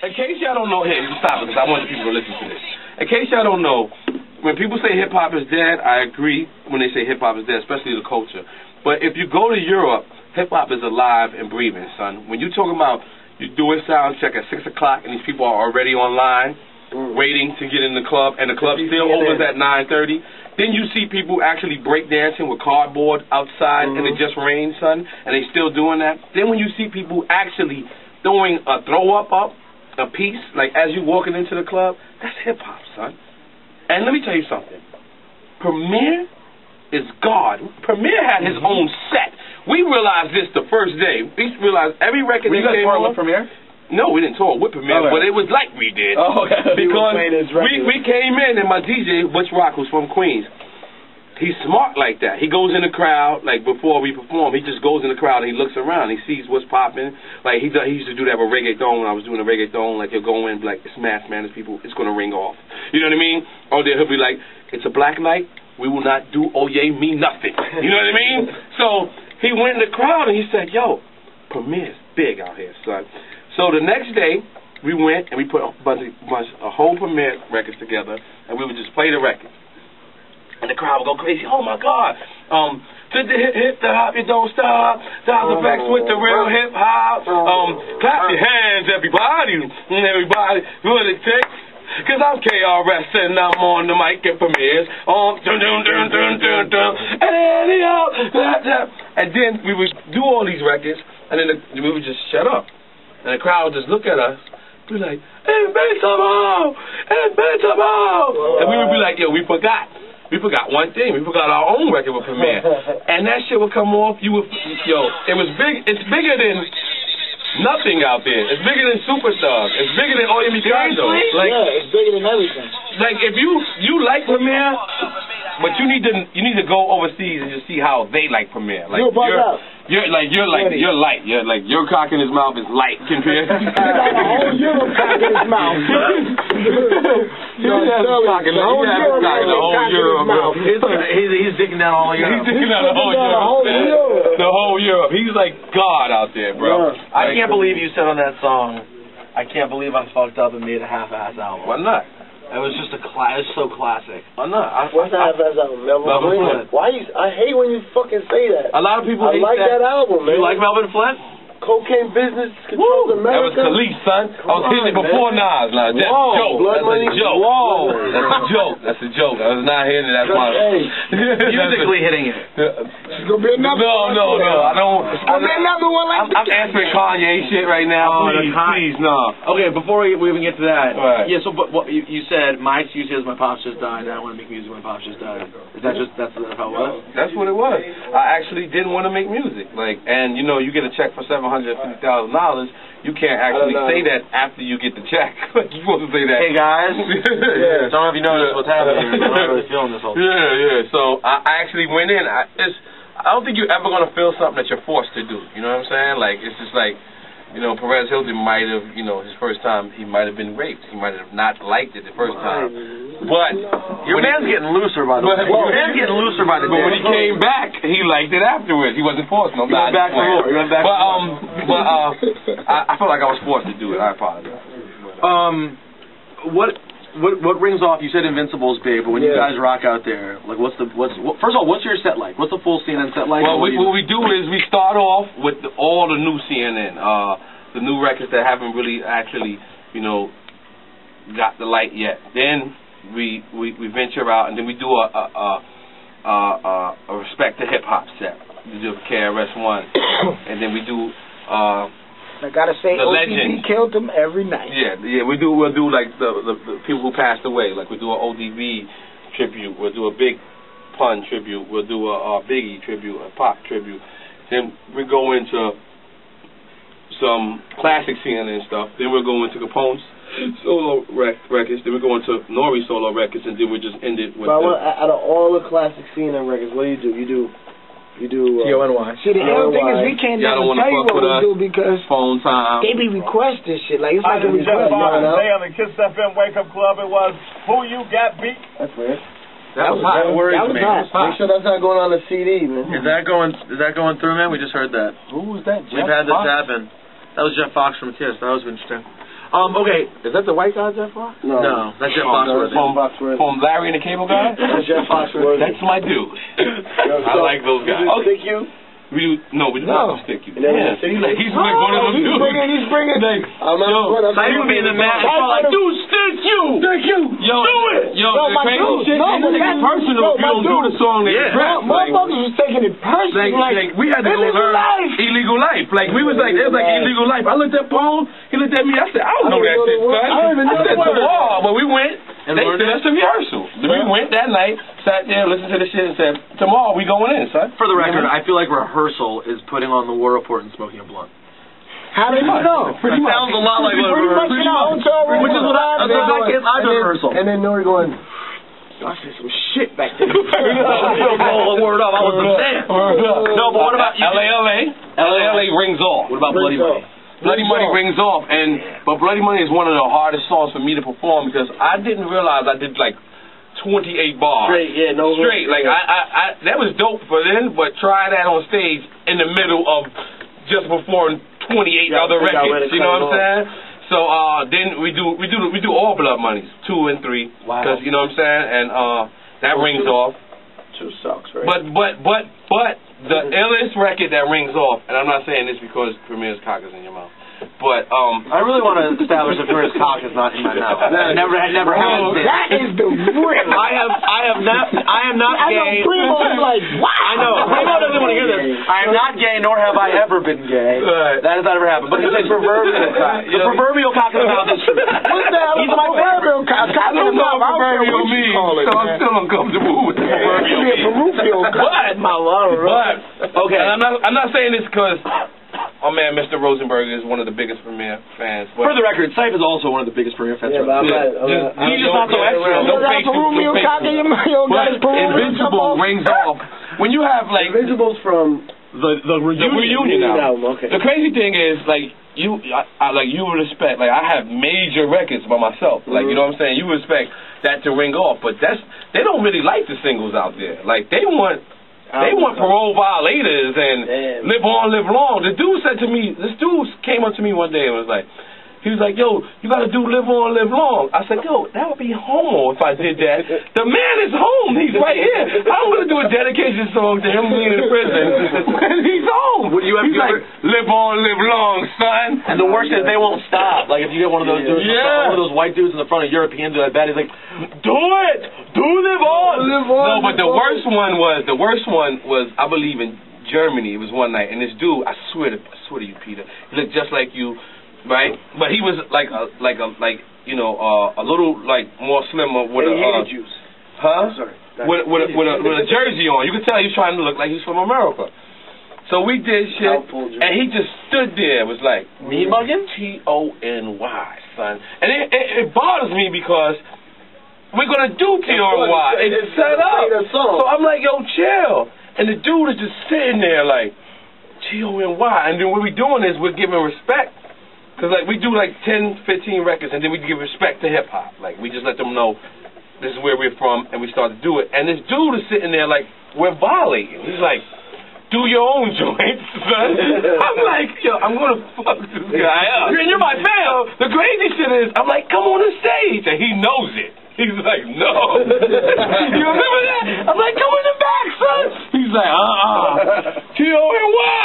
In case y'all don't know, here, stop it, because I want people to listen to this. In case y'all don't know, when people say hip-hop is dead, I agree when they say hip-hop is dead, especially the culture. But if you go to Europe, hip-hop is alive and breathing, son. When you talking about you do a sound check at 6 o'clock and these people are already online waiting to get in the club, and the club still opens at 9:30, then you see people actually break dancing with cardboard outside and it just rained, son, and they still doing that. Then when you see people actually throwing a throw-up a piece, like as you walking into the club, that's hip-hop, son. And let me tell you something. Premier is God. Premier had his own set. We realized this the first day. We realized every record that came on. With Premier? No, we didn't tour with Premier, but it was like we did. Oh, okay. Because we came in and my DJ, Butch Rock, who's from Queens, he's smart like that. He goes in the crowd, like before we perform, he just goes in the crowd and he looks around. He sees what's popping. Like he used to do that with reggaeton when I was doing a reggaeton. Like he'll go in, like, it's mass, man, it's people, it's going to ring off. You know what I mean? Or then he'll be like, it's a black night, we will not do oh yeah, me nothing. You know what I mean? So he went in the crowd and he said, yo, Premier's big out here, son. So the next day, we went and we put a whole Premier records together and we would just play the record. And the crowd would go crazy. Oh my God! To the hip the hop, you don't stop. Sound effects with the real hip hop. Clap your hands, everybody, and everybody. What it takes? Cause I'm KRS and I'm on the mic at Premiers. Dun dun dun dun dun dun. And then we would do all these records, and then we would just shut up, and the crowd would just look at us. Be like, Invincible! Invincible! And we would be like, yo, we forgot. We forgot one thing. We forgot our own record with Premier. And that shit would come off. You would, yo, it was big. It's bigger than nothing out there. It's bigger than Superstars. It's bigger than Oye Mi Canto. Like, yeah, it's bigger than everything. Like if you like Premier, but you need to go overseas and just see how they like Premier. Like you're light. Your cock in his mouth is light compared. He got a whole Europe cock in his mouth. He's digging down all Europe. He's digging down the whole Europe. The whole Europe. He's like God out there, bro. I can't believe you said on that song, I can't believe I fucked up and made a half-ass album. Why not? It was just it's so classic. Why not? What's the half-ass album? Melvin Flint. Why I hate when you fucking say that. A lot of people hate like that album, man. You like Melvin Flint? Cocaine Business Controls America. That was Khalif, son. I was hitting it before Nas. Now, that's a joke. That's a joke. That's a joke. That's a joke. I was not hitting it. That's my... Musically hitting it. It's going to be another one. No. I don't... It's going to be another one like I'm answering Kanye shit right now. Please, no. Okay, before we even get to that. Right. Yeah, so but what you said, my excuse is my pops just died, and I want to make music when my pops just died. Is that that's how it was? That's what it was. I actually didn't want to make music. Like, and you know, you get a check for $750,000. You can't actually say that after you get the check. You're supposed to say that. Hey guys. I don't know if you noticed what's happening. I'm not really feeling this whole thing. Yeah. So I actually went in. I don't think you're ever gonna feel something that you're forced to do. You know what I'm saying? Like it's just like, you know, Perez Hilton might have, you know, his first time he might have been raped. He might have not liked it the first time. But your man's getting looser by the way. Your man's getting looser by the day. But when he came back, he liked it afterwards. He wasn't forced. No, he went back for more. I felt like I was forced to do it. I apologize. What rings off? You said Invincible's big, but when you guys rock out there, like first of all, what's your set like? What's the full CNN set like? Well, what we do is we start off with all the new CNN, the new records that haven't really actually, you know, got the light yet. Then we venture out and then we do a respect to hip hop set. We do KRS-One, and then we do. I gotta say, ODB killed them every night. Yeah. We'll do like the people who passed away. Like we do an ODB tribute. We'll do a Big Pun tribute. We'll do a Biggie tribute, a Pop tribute. Then we go into some classic CNN stuff. Then we'll go into Capone's solo records. Then we go into Nori's solo records, and then we just end it with. But out of all the classic CNN records, what do? You do T-O-N-Y. See, the other thing is we can't never tell you what we do because phone time. They be requesting shit. Like, it's like a request. Today on the Kiss FM Wake Up Club, it was Who You Got Beat. That's weird. That was hot. That was hot. Make sure that's not going on the CD, man. Is that going through, man? We just heard that. Who was that? We've had this happen. That was Jeff Fox from Kiss. That was interesting. Okay. Is that the white guy, Jeff Fox? No, that's Jeff Foxworthy. From Larry and the Cable Guy? That's Jeff Foxworthy. That's my dude. I like those guys. Stick you? We do not stick you. Yeah. He's like one of them dudes. He's bringing. I even be in the match. Like, dude, stick you. Yo, do it. Yo, the crazy shit. It's personal if you don't do the song that you rap. Motherfuckers was taking it personal. Like, we had to go learn Illegal Life. Like, we was like, it was like Illegal Life. I looked at Paul. He looked at me. I said, I don't know that shit, son. I don't even know the word. But we went. They sent us to rehearsal. We went that night, sat there, listened to the shit, and said, tomorrow we going in, son. For the record, I feel like rehearsal is putting on the War Report and smoking a blunt. How did you know? Pretty much. Sounds a lot like what pretty much which is what I rehearsal. And then Nori going, I said some shit back there. Word up, I was upset. No, but what about you? LA rings off. What about Bloody Money? Bloody Money rings off, but Bloody Money is one of the hardest songs for me to perform because I didn't realize I did like 28 bars. Straight. Like I that was dope for then, but try that on stage in the middle of just before 28 other records. You know what I'm saying? So then we do all Blood Monies, 2 and 3. Wow. Because you know what I'm saying, and that rings off. 2 sucks, right? But the illest record that rings off, and I'm not saying this because Premier's cock is in your mouth, but I really want to establish that Premier's cock is not in my mouth. Never has been. That is the real. I am not gay. Primo is like, wow. I know. Primo doesn't want to hear this. I am not gay, nor have I ever been gay. Right. That has not ever happened. But it's a proverbial cock. The proverbial cock in the mouth is true. What the hell is my proverbial cock? I don't know what proverbial means, so I'm still uncomfortable with the proverbial. But okay, and I'm not saying this because my man Mr. Rosenberg is one of the biggest Premier fans. For the record, Syfe is also one of the biggest Premier fans. Yeah, but he's just not so extra. Invincible rings off. When you have like Invincible's from the reunion album. Okay. The crazy thing is like you would respect, like I have major records by myself. Like you know what I'm saying? You respect that to ring off, but they don't really like the singles out there. Like they want Parole Violators and Live On, Live Long. This dude came up to me one day and was like, he was like, yo, you gotta do Live On, Live Long. I said, yo, that would be homo if I did that. The man is home. He's right here. I'm gonna do a dedication song to him being in prison. And he's home. He's like, Live On, Live Long, son. And the worst is they won't stop. Like if you get one of those dudes, one of those white dudes in the front of Europeans do that bad, he's like, do it! Do Live On! Live On! No, but the worst one was, I believe in Germany. It was one night, and this dude, I swear to you, Peter, he looked just like you. Right, but he was like a little like more slimmer with juice. With a jersey on. You could tell he was trying to look like he's from America. So we did shit, and he just stood there. It was like me mugging Tony, son, and it bothers me because we're gonna do Tony. It's set up. So I'm like, yo, chill. And the dude is just sitting there like Tony, and then what we're doing is we're giving respect. Because, like, we do, like, 10, 15 records, and then we give respect to hip-hop. Like, we just let them know this is where we're from, and we start to do it. And this dude is sitting there like, we're violating. He's like, do your own joints, son. I'm like, yo, I'm going to fuck this guy up. And you're my fan. The crazy shit is, I'm like, come on the stage. And he knows it. He's like, no. You remember that? I'm like, come in the back, son. He's like, T-O-N-Y.